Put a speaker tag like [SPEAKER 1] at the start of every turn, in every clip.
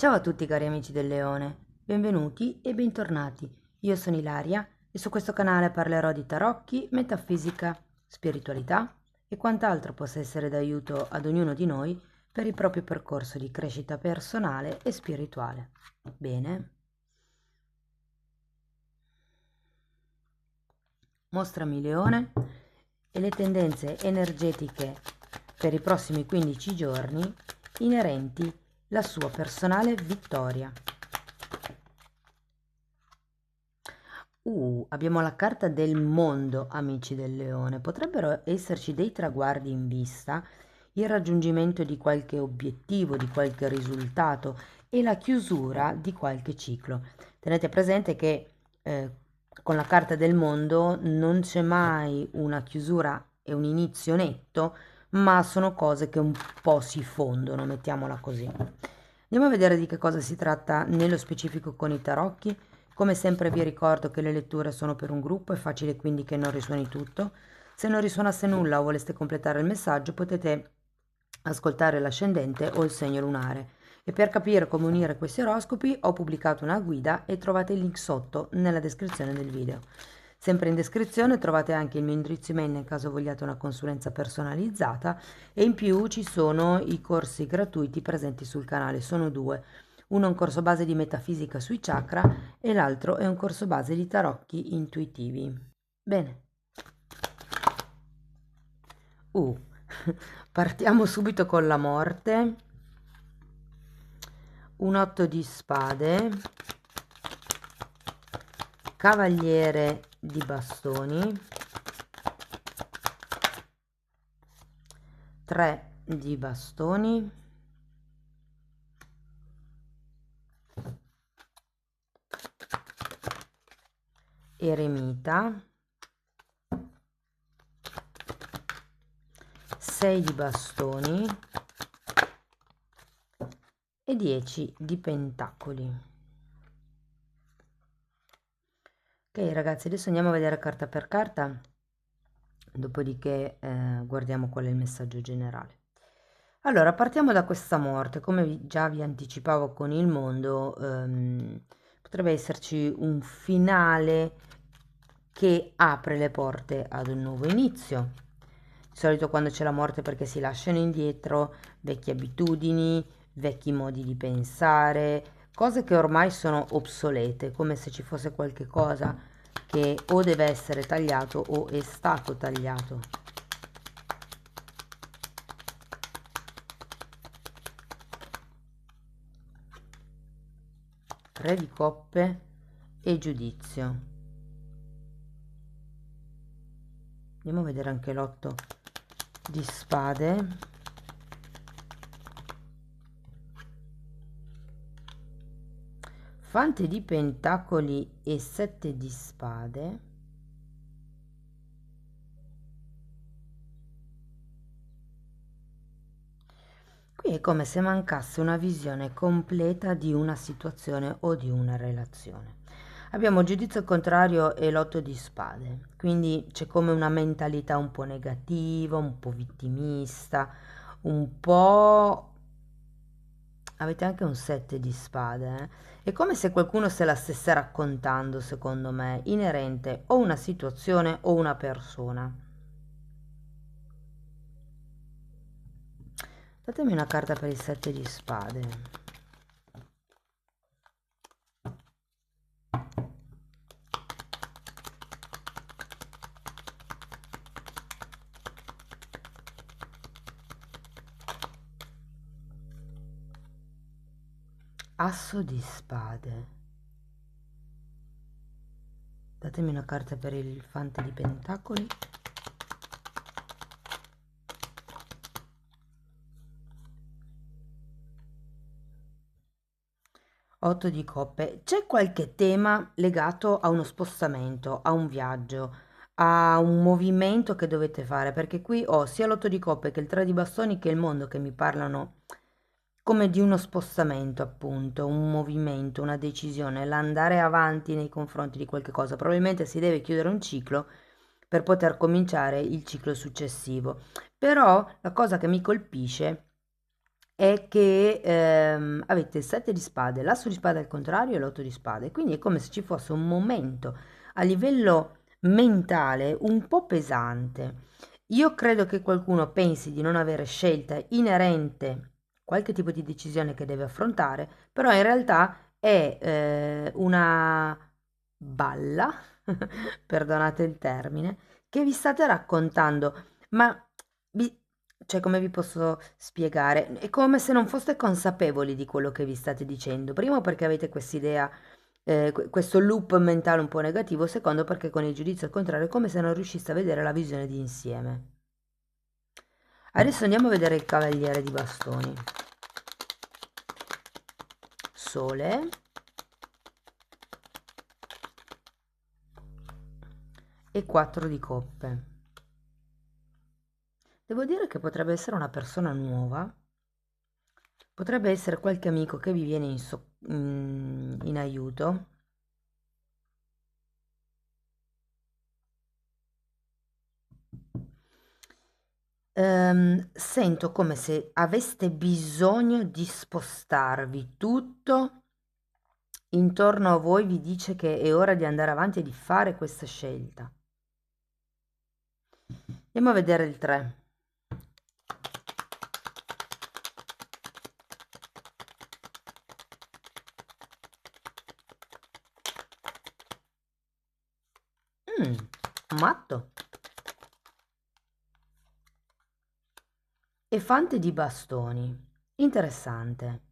[SPEAKER 1] Ciao a tutti cari amici del Leone, benvenuti e bentornati. Io sono Ilaria e su questo canale parlerò di tarocchi, metafisica, spiritualità e quant'altro possa essere d'aiuto ad ognuno di noi per il proprio percorso di crescita personale e spirituale. Bene, mostrami Leone e le tendenze energetiche per i prossimi 15 giorni inerenti alla sua personale vittoria. Abbiamo la carta del mondo, amici del Leone. Potrebbero esserci dei traguardi in vista, il raggiungimento di qualche obiettivo, di qualche risultato e la chiusura di qualche ciclo. Tenete presente che con la carta del mondo non c'è mai una chiusura e un inizio netto, ma sono cose che un po' si fondono, mettiamola così. Andiamo a vedere di che cosa si tratta nello specifico con i tarocchi. Come sempre vi ricordo che le letture sono per un gruppo, è facile quindi che non risuoni tutto. Se non risuonasse nulla o voleste completare il messaggio potete ascoltare l'ascendente o il segno lunare. E per capire come unire questi oroscopi ho pubblicato una guida e trovate il link sotto nella descrizione del video. Sempre in descrizione trovate anche il mio indirizzo email nel caso vogliate una consulenza personalizzata e in più ci sono i corsi gratuiti presenti sul canale, sono due. Uno è un corso base di metafisica sui chakra e l'altro è un corso base di tarocchi intuitivi. Bene. Uh, partiamo subito con la morte. Un 8 di spade, cavaliere di bastoni, 3 di bastoni, eremita, 6 di bastoni e 10 di pentacoli. Ok ragazzi, adesso andiamo a vedere carta per carta, dopodiché guardiamo qual è il messaggio generale. Allora, partiamo da questa morte. Come già vi anticipavo con il mondo, potrebbe esserci un finale che apre le porte ad un nuovo inizio. Di solito quando c'è la morte perché si lasciano indietro vecchie abitudini, vecchi modi di pensare, cose che ormai sono obsolete, come se ci fosse qualche cosa che o deve essere tagliato o è stato tagliato. Re di coppe e giudizio. Andiamo a vedere anche l'otto di spade. Fante di pentacoli e 7 di spade. Qui è come se mancasse una visione completa di una situazione o di una relazione. Abbiamo giudizio contrario e l'otto di spade, quindi c'è come una mentalità un po' negativa, un po' vittimista, un po'... Avete anche un 7 di spade, eh? È come se qualcuno se la stesse raccontando, secondo me, inerente o una situazione o una persona. Datemi una carta per il 7 di spade. Asso di spade. Datemi una carta per il fante di pentacoli. Otto di coppe. C'è qualche tema legato a uno spostamento, a un viaggio, a un movimento che dovete fare? Perché qui ho sia l'otto di coppe che il 3 di bastoni che il mondo che mi parlano come di uno spostamento, appunto, un movimento, una decisione, l'andare avanti nei confronti di qualche cosa. Probabilmente si deve chiudere un ciclo per poter cominciare il ciclo successivo. Però la cosa che mi colpisce è che avete il 7 di spade, l'asso di spade al contrario e l'8 di spade, quindi è come se ci fosse un momento a livello mentale un po' pesante. Io credo che qualcuno pensi di non avere scelta inerente a qualche tipo di decisione che deve affrontare, però in realtà è una balla, perdonate il termine, che vi state raccontando, ma vi- cioè, come vi posso spiegare? È come se non foste consapevoli di quello che vi state dicendo. Primo perché avete quest'idea, questo loop mentale un po' negativo. Secondo perché con il giudizio al contrario è come se non riusciste a vedere la visione di insieme. Adesso andiamo a vedere il cavaliere di bastoni. Sole e 4 di coppe. Devo dire che potrebbe essere una persona nuova, potrebbe essere qualche amico che vi viene in aiuto. Sento come se aveste bisogno di spostarvi. Tutto intorno a voi vi dice che è ora di andare avanti e di fare questa scelta. Andiamo a vedere il 3. Mm, matto. E fante di bastoni. Interessante.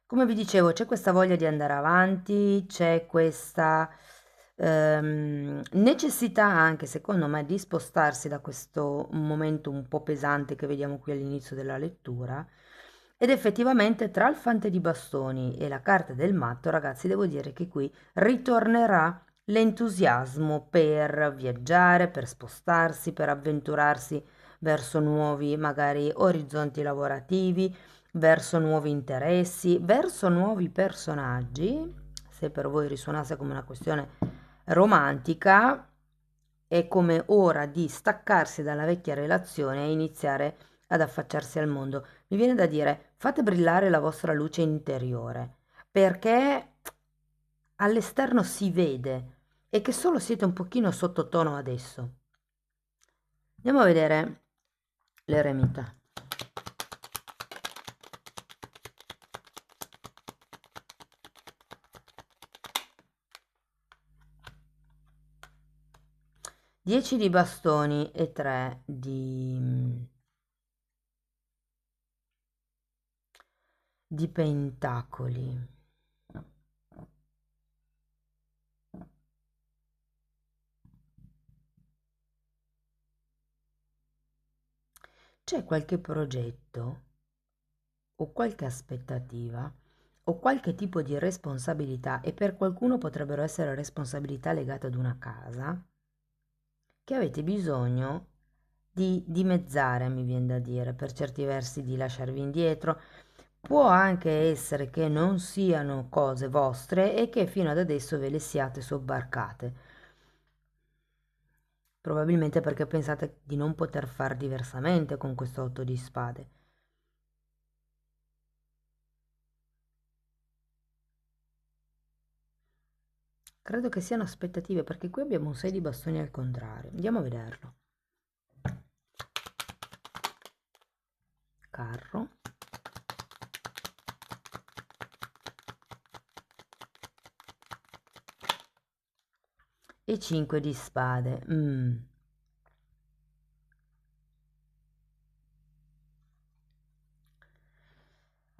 [SPEAKER 1] Come vi dicevo, c'è questa voglia di andare avanti, c'è questa necessità anche, secondo me, di spostarsi da questo momento un po' pesante che vediamo qui all'inizio della lettura. Ed effettivamente tra il fante di bastoni e la carta del matto, ragazzi, devo dire che qui ritornerà l'entusiasmo per viaggiare, per spostarsi, per avventurarsi verso nuovi, magari, orizzonti lavorativi, verso nuovi interessi, verso nuovi personaggi. Se per voi risuonasse come una questione romantica, è come ora di staccarsi dalla vecchia relazione e iniziare ad affacciarsi al mondo. Mi viene da dire, fate brillare la vostra luce interiore, perché all'esterno si vede e che solo siete un pochino sottotono adesso. Andiamo a vedere l'eremita. 10 di bastoni e 3 di pentacoli. C'è qualche progetto o qualche aspettativa o qualche tipo di responsabilità, e per qualcuno potrebbero essere responsabilità legate ad una casa, che avete bisogno di dimezzare, mi viene da dire, per certi versi di lasciarvi indietro. Può anche essere che non siano cose vostre e che fino ad adesso ve le siate sobbarcate, probabilmente perché pensate di non poter far diversamente con questo 8 di spade. Credo che siano aspettative, perché qui abbiamo un 6 di bastoni al contrario. Andiamo a vederlo. Carro. E 5 di spade.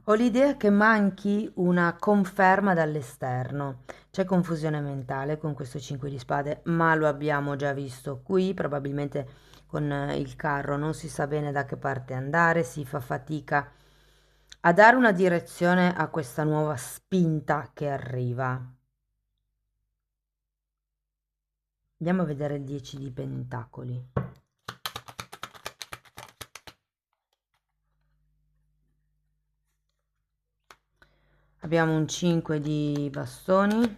[SPEAKER 1] Ho l'idea che manchi una conferma dall'esterno. C'è confusione mentale con questo 5 di spade, ma lo abbiamo già visto qui, probabilmente con il carro non si sa bene da che parte andare, si fa fatica a dare una direzione a questa nuova spinta che arriva. Andiamo a vedere il 10 di pentacoli. Abbiamo un 5 di bastoni,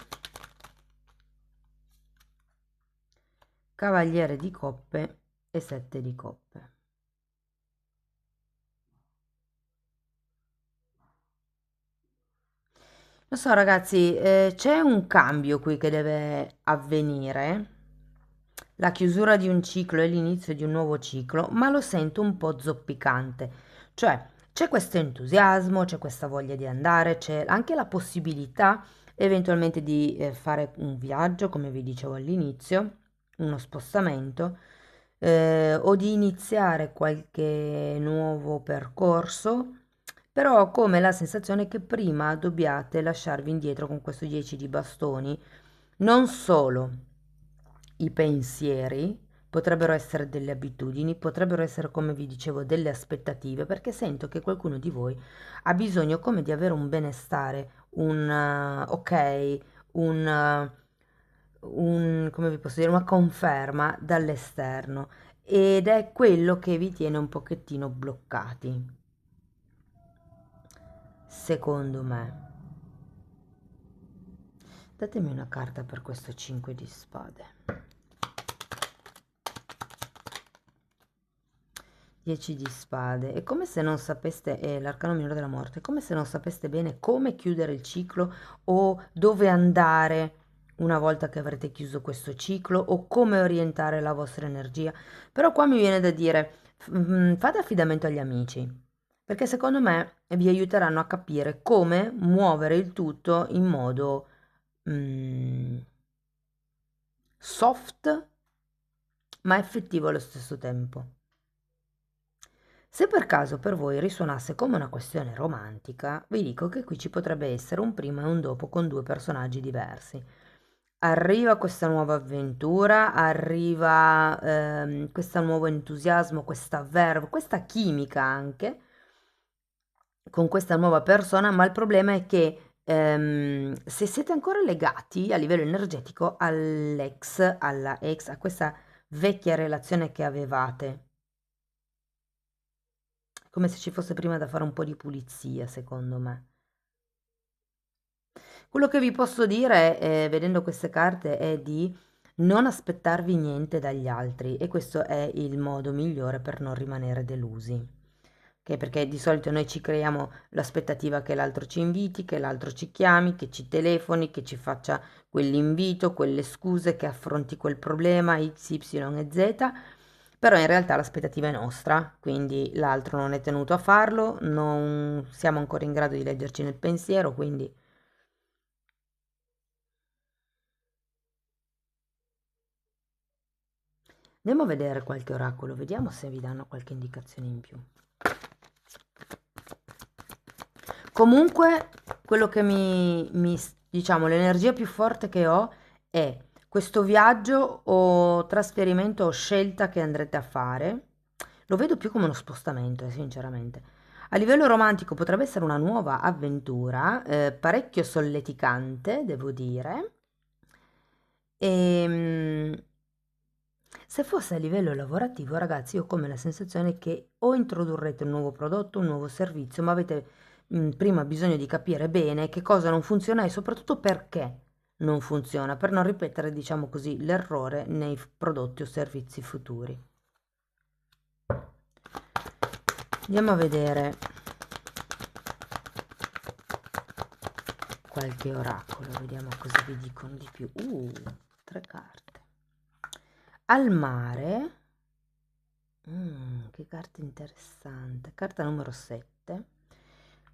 [SPEAKER 1] cavaliere di coppe e 7 di coppe. Lo so ragazzi, c'è un cambio qui che deve avvenire, la chiusura di un ciclo e l'inizio di un nuovo ciclo, ma lo sento un po' zoppicante. Cioè, c'è questo entusiasmo, c'è questa voglia di andare, c'è anche la possibilità eventualmente di fare un viaggio, come vi dicevo all'inizio, uno spostamento, o di iniziare qualche nuovo percorso, però ho come la sensazione che prima dobbiate lasciarvi indietro con questo 10 di bastoni non solo i pensieri, potrebbero essere delle abitudini, potrebbero essere, come vi dicevo, delle aspettative, perché sento che qualcuno di voi ha bisogno come di avere un benestare, un ok, come vi posso dire, una conferma dall'esterno ed è quello che vi tiene un pochettino bloccati, secondo me. Datemi una carta per questo 5 di spade. 10 di spade. È come se non sapeste, l'arcano minore della morte, è come se non sapeste bene come chiudere il ciclo o dove andare una volta che avrete chiuso questo ciclo o come orientare la vostra energia. Però qua mi viene da dire, fate affidamento agli amici, perché secondo me vi aiuteranno a capire come muovere il tutto in modo mm, soft ma effettivo allo stesso tempo. Se per caso per voi risuonasse come una questione romantica, vi dico che qui ci potrebbe essere un prima e un dopo con due personaggi diversi. Arriva questa nuova avventura, arriva questo nuovo entusiasmo, questa verve, questa chimica anche con questa nuova persona, ma il problema è che se siete ancora legati a livello energetico all'ex, alla ex, a questa vecchia relazione che avevate, come se ci fosse prima da fare un po' di pulizia, secondo me. Quello che vi posso dire, vedendo queste carte, è di non aspettarvi niente dagli altri e questo è il modo migliore per non rimanere delusi. Ok? Perché di solito noi ci creiamo l'aspettativa che l'altro ci inviti, che l'altro ci chiami, che ci telefoni, che ci faccia quell'invito, quelle scuse, che affronti quel problema X, Y e Z. Però in realtà l'aspettativa è nostra, quindi l'altro non è tenuto a farlo, non siamo ancora in grado di leggerci nel pensiero, quindi andiamo a vedere qualche oracolo, vediamo se vi danno qualche indicazione in più. Comunque, quello che diciamo, l'energia più forte che ho è questo viaggio o trasferimento o scelta che andrete a fare. Lo vedo più come uno spostamento, sinceramente. A livello romantico potrebbe essere una nuova avventura, parecchio solleticante, devo dire. E se fosse a livello lavorativo, ragazzi, io ho come la sensazione che o introdurrete un nuovo prodotto, un nuovo servizio, ma avete prima bisogno di capire bene che cosa non funziona e soprattutto perché non funziona, per non ripetere, diciamo così, l'errore nei prodotti o servizi futuri. Andiamo a vedere qualche oracolo, vediamo cosa vi dicono di più. Tre carte. Al mare. Che carta interessante. Carta numero 7.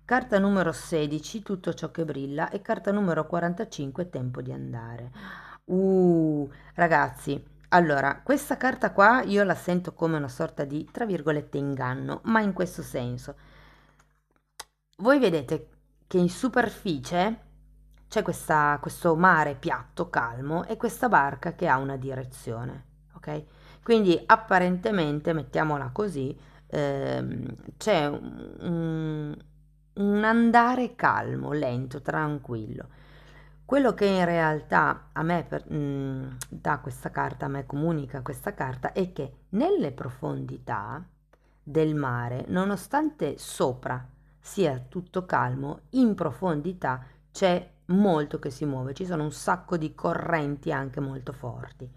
[SPEAKER 1] Carta numero 16, tutto ciò che brilla. E carta numero 45, tempo di andare. Ragazzi, allora, questa carta qua io la sento come una sorta di, tra virgolette, inganno, ma in questo senso. Voi vedete che in superficie c'è questo mare piatto, calmo, e questa barca che ha una direzione, ok? Quindi apparentemente, mettiamola così, c'è un andare calmo, lento, tranquillo. Quello che in realtà a me dà questa carta, a me comunica questa carta, è che nelle profondità del mare, nonostante sopra sia tutto calmo, in profondità c'è molto che si muove, ci sono un sacco di correnti anche molto forti.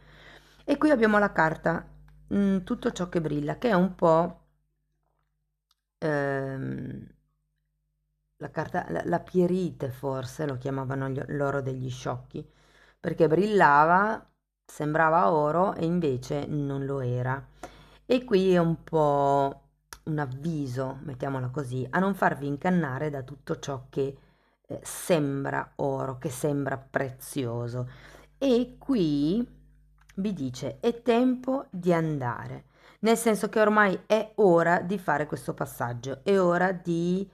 [SPEAKER 1] E qui abbiamo la carta tutto ciò che brilla, che è un po' ehm, la carta, la pierite forse lo chiamavano l'oro degli sciocchi, perché brillava, sembrava oro e invece non lo era. E qui è un po' un avviso, mettiamola così, a non farvi ingannare da tutto ciò che sembra oro, che sembra prezioso. E qui vi dice è tempo di andare, nel senso che ormai è ora di fare questo passaggio, è ora di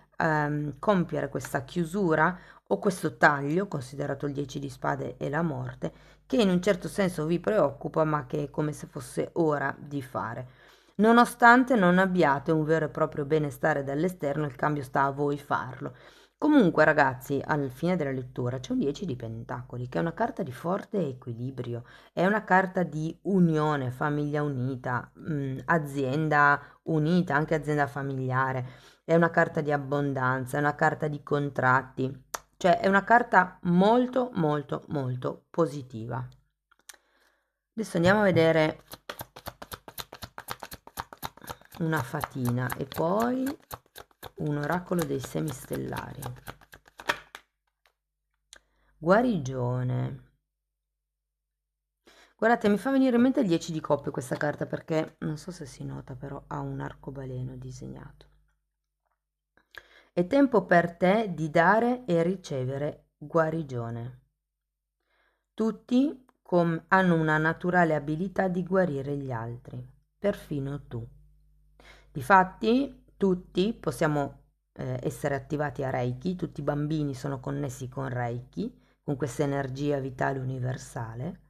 [SPEAKER 1] compiere questa chiusura o questo taglio, considerato il 10 di spade e la morte, che in un certo senso vi preoccupa, ma che è come se fosse ora di fare. Nonostante non abbiate un vero e proprio benestare dall'esterno, il cambio sta a voi farlo. Comunque, ragazzi, alla fine della lettura c'è un 10 di pentacoli, che è una carta di forte equilibrio, è una carta di unione, famiglia unita, azienda unita, anche azienda familiare, è una carta di abbondanza, è una carta di contratti, cioè è una carta molto molto molto positiva. Adesso andiamo a vedere una fatina e poi un oracolo dei semistellari. Guarigione. Guardate, mi fa venire in mente il 10 di coppe questa carta perché non so se si nota, però ha un arcobaleno disegnato. È tempo per te di dare e ricevere guarigione. Tutti hanno una naturale abilità di guarire gli altri, perfino tu. Difatti, tutti possiamo essere attivati a Reiki, tutti i bambini sono connessi con Reiki, con questa energia vitale universale.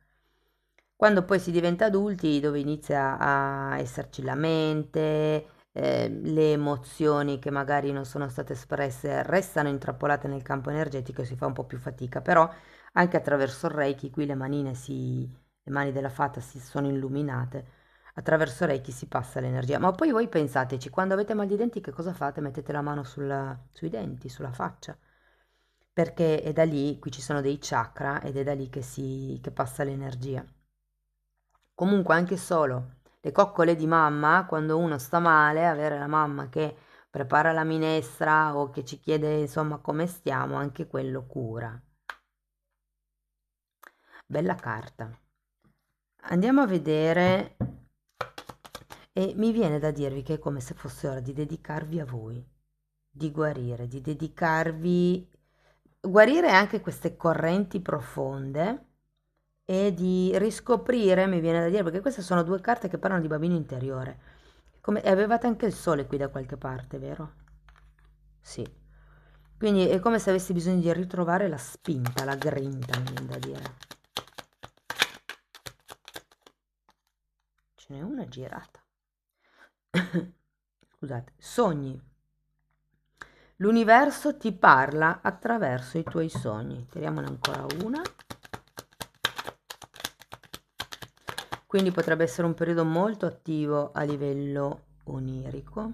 [SPEAKER 1] Quando poi si diventa adulti, dove inizia a esserci la mente, le emozioni che magari non sono state espresse restano intrappolate nel campo energetico e si fa un po' più fatica, però anche attraverso il Reiki, qui le mani della fata si sono illuminate, attraverso Reiki si passa l'energia. Ma poi voi pensateci, quando avete mal di denti che cosa fate? Mettete la mano sui denti, sulla faccia, perché è da lì, qui ci sono dei chakra ed è da lì che passa l'energia. Comunque anche solo le coccole di mamma, quando uno sta male, avere la mamma che prepara la minestra o che ci chiede insomma come stiamo, anche quello cura. Bella carta. Andiamo a vedere e mi viene da dirvi che è come se fosse ora di dedicarvi a voi, di guarire, di dedicarvi, guarire anche queste correnti profonde e di riscoprire, mi viene da dire, perché queste sono due carte che parlano di bambino interiore. E avevate anche il sole qui da qualche parte, vero? Sì. Quindi è come se avessi bisogno di ritrovare la spinta, la grinta, mi viene da dire. Ce n'è una girata. Scusate, sogni. L'universo ti parla attraverso i tuoi sogni. Tiriamone ancora una. Quindi potrebbe essere un periodo molto attivo a livello onirico.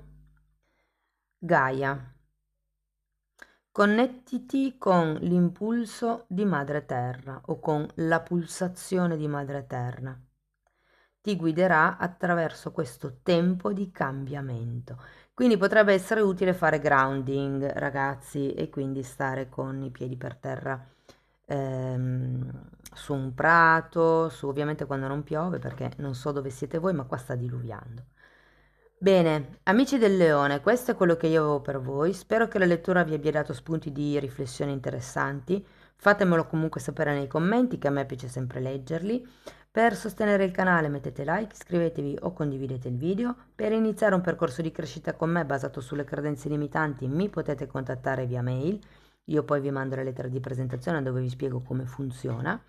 [SPEAKER 1] Gaia. Connettiti con l'impulso di Madre Terra o con la pulsazione di Madre Terra. Ti guiderà attraverso questo tempo di cambiamento. Quindi potrebbe essere utile fare grounding, ragazzi, e quindi stare con i piedi per terra su un prato, ovviamente quando non piove, perché non so dove siete voi, ma qua sta diluviando. Bene, amici del leone, questo è quello che io avevo per voi. Spero che la lettura vi abbia dato spunti di riflessione interessanti. Fatemelo comunque sapere nei commenti, che a me piace sempre leggerli. Per sostenere il canale mettete like, iscrivetevi o condividete il video. Per iniziare un percorso di crescita con me basato sulle credenze limitanti mi potete contattare via mail. Io poi vi mando la lettera di presentazione dove vi spiego come funziona.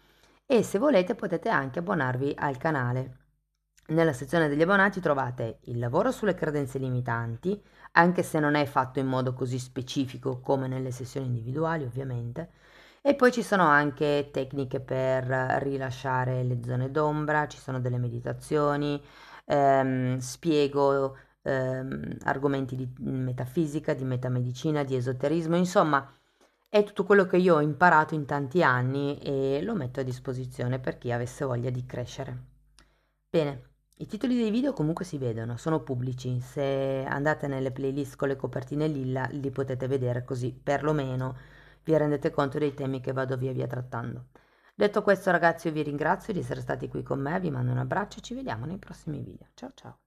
[SPEAKER 1] E se volete potete anche abbonarvi al canale. Nella sezione degli abbonati trovate il lavoro sulle credenze limitanti, anche se non è fatto in modo così specifico come nelle sessioni individuali, ovviamente. E poi ci sono anche tecniche per rilasciare le zone d'ombra, ci sono delle meditazioni, spiego argomenti di metafisica, di metamedicina, di esoterismo, insomma, è tutto quello che io ho imparato in tanti anni e lo metto a disposizione per chi avesse voglia di crescere. Bene. I titoli dei video comunque si vedono, sono pubblici, se andate nelle playlist con le copertine lilla li potete vedere così perlomeno vi rendete conto dei temi che vado via via trattando. Detto questo ragazzi io vi ringrazio di essere stati qui con me, vi mando un abbraccio e ci vediamo nei prossimi video. Ciao ciao!